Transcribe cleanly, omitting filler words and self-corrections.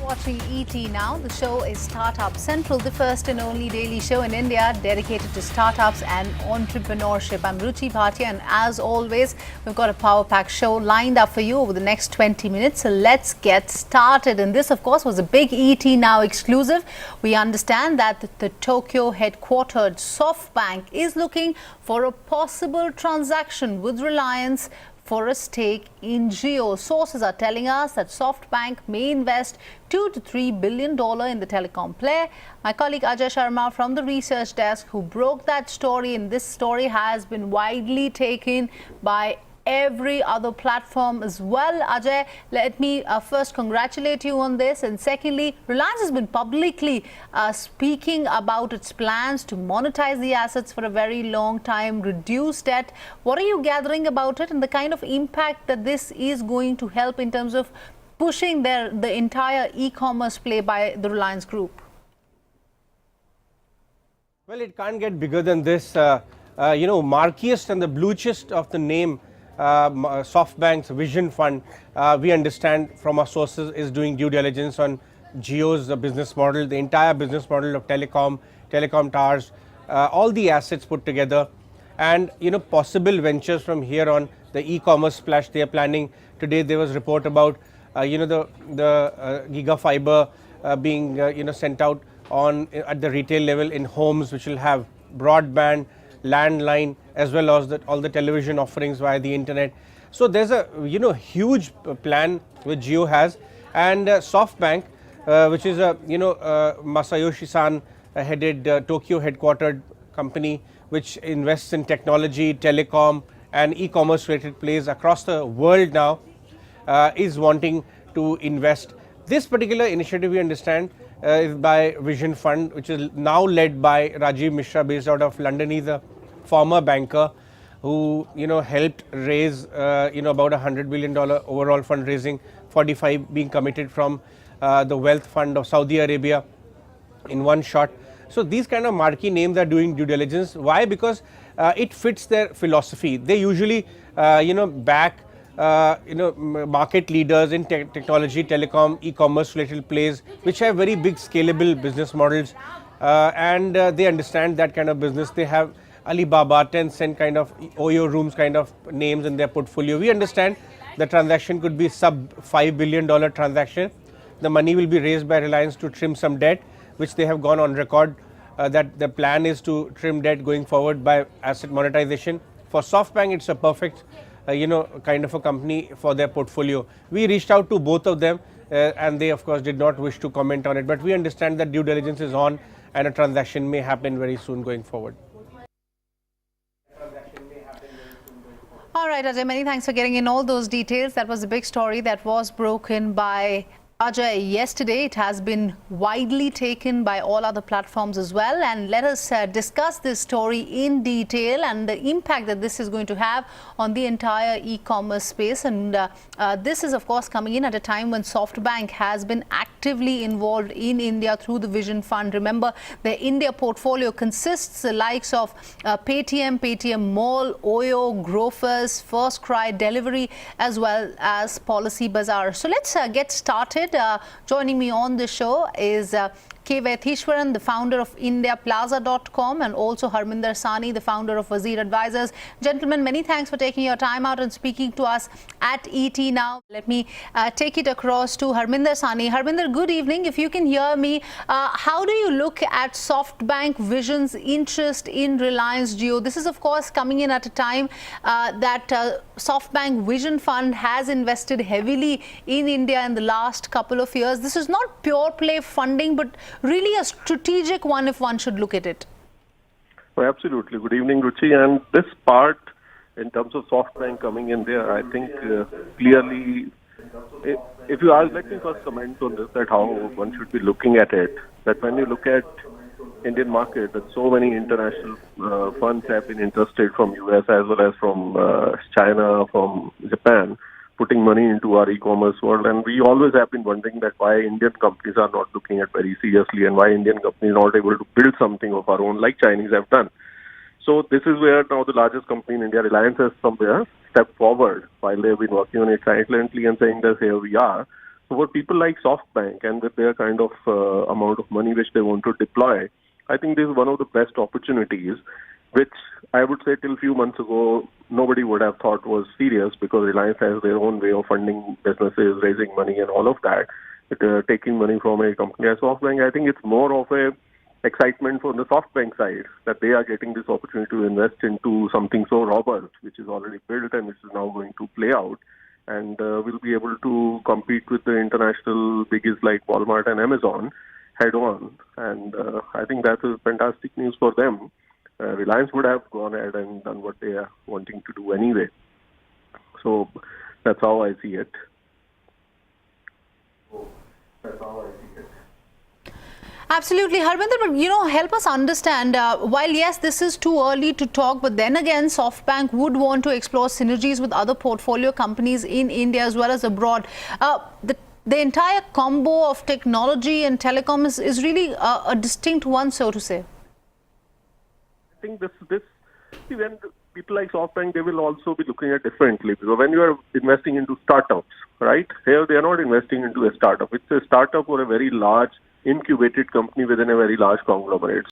Watching ET Now. The show is Startup Central, the first and only daily show in India dedicated to startups and entrepreneurship. I'm Ruchi Bhatia, and as always, we've got a power-packed show lined up for you over the next 20 minutes. So let's get started. And this, of course, was a big ET Now exclusive. We understand that the Tokyo headquartered SoftBank is looking for a possible transaction with Reliance for a stake in Jio. Sources are telling us that SoftBank may invest $2 to $3 billion in the telecom player. My colleague Ajay Sharma from the research desk, who broke that story, and this story has been widely taken by every other platform as well. Ajay, let me first congratulate you on this, and secondly, Reliance has been publicly speaking about its plans to monetize the assets for a very long time, reduce debt. What are you gathering about it and the kind of impact that this is going to help in terms of pushing the entire e-commerce play by the Reliance Group? Well, it can't get bigger than this. Markiest and the bluechest of the name SoftBank's Vision Fund, we understand from our sources, is doing due diligence on Jio's business model, the entire business model of telecom towers, all the assets put together, and possible ventures from here on. The e-commerce splash they are planning. Today there was report about the gigafiber being sent out on at the retail level in homes, which will have broadband, landline, as well as all the television offerings via the internet. So there's a huge plan which Jio has, and SoftBank, which is a Masayoshi-san headed Tokyo headquartered company, which invests in technology, telecom, and e-commerce related plays across the world now, is wanting to invest. This particular initiative, we understand, is by Vision Fund, which is now led by Rajiv Mishra, based out of London. He's a former banker who helped raise about $100 billion overall fundraising, 45 being committed from the wealth fund of Saudi Arabia in one shot. So these kind of marquee names are doing due diligence. Why? Because it fits their philosophy. They usually back market leaders in technology, telecom, e-commerce related plays, which have very big scalable business models, and they understand that kind of business. They have Alibaba, Tencent kind of, Oyo Rooms kind of names in their portfolio. We understand the transaction could be sub $5 billion transaction. The money will be raised by Reliance to trim some debt, which they have gone on record that the plan is to trim debt going forward by asset monetization. For SoftBank, it's a perfect kind of a company for their portfolio. We reached out to both of them and they of course did not wish to comment on it, but we understand that due diligence is on and a transaction may happen very soon going forward. All right, Ajay, many thanks for getting in all those details. That was a big story that was broken by Ajay yesterday. It has been widely taken by all other platforms as well, and let us discuss this story in detail and the impact that this is going to have on the entire e-commerce space. And this is of course coming in at a time when SoftBank has been actively involved in India through the Vision Fund. Remember, the India portfolio consists the likes of Paytm Mall, Oyo, Grofers, FirstCry Delivery, as well as Policy Bazaar. So let's get started. Joining me on the show is K. Vaithishwaran, the founder of IndiaPlaza.com, and also Harminder Sahni, the founder of Wazir Advisors. Gentlemen, many thanks for taking your time out and speaking to us at ET Now. Let me take it across to Harminder Sahni. Harminder, good evening. If you can hear me, how do you look at SoftBank Vision's interest in Reliance Jio? This is of course coming in at a time that SoftBank Vision Fund has invested heavily in India in the last couple of years. This is not pure play funding, but really a strategic one if one should look at it. Oh, absolutely. Good evening, Ruchi. And this part, in terms of SoftBank coming in there, I think clearly, if you ask, let me first comment on this, that how one should be looking at it. That when you look at Indian market, that so many international funds have been interested from US as well as from China, from Japan, putting money into our e-commerce world, and we always have been wondering that why Indian companies are not looking at very seriously and why Indian companies are not able to build something of our own like Chinese have done. So this is where now the largest company in India, Reliance, has somewhere stepped forward while they've been working on it silently and saying that here we are. So for people like SoftBank and with their kind of amount of money which they want to deploy, I think this is one of the best opportunities, which I would say till a few months ago, nobody would have thought was serious because Reliance has their own way of funding businesses, raising money and all of that. But, taking money from a company like SoftBank, I think it's more of a excitement from the SoftBank side that they are getting this opportunity to invest into something so robust, which is already built and which is now going to play out. And will be able to compete with the international biggies like Walmart and Amazon head on. And I think that is fantastic news for them. Reliance would have gone ahead and done what they are wanting to do anyway. So that's how I see it. Absolutely, Harvinder, but help us understand, while yes, this is too early to talk, but then again, SoftBank would want to explore synergies with other portfolio companies in India as well as abroad. The entire combo of technology and telecom is really a distinct one, so to say. I think when people like SoftBank, they will also be looking at differently, because when you are investing into startups, right? Here they are not investing into a startup. It's a startup or a very large incubated company within a very large conglomerate.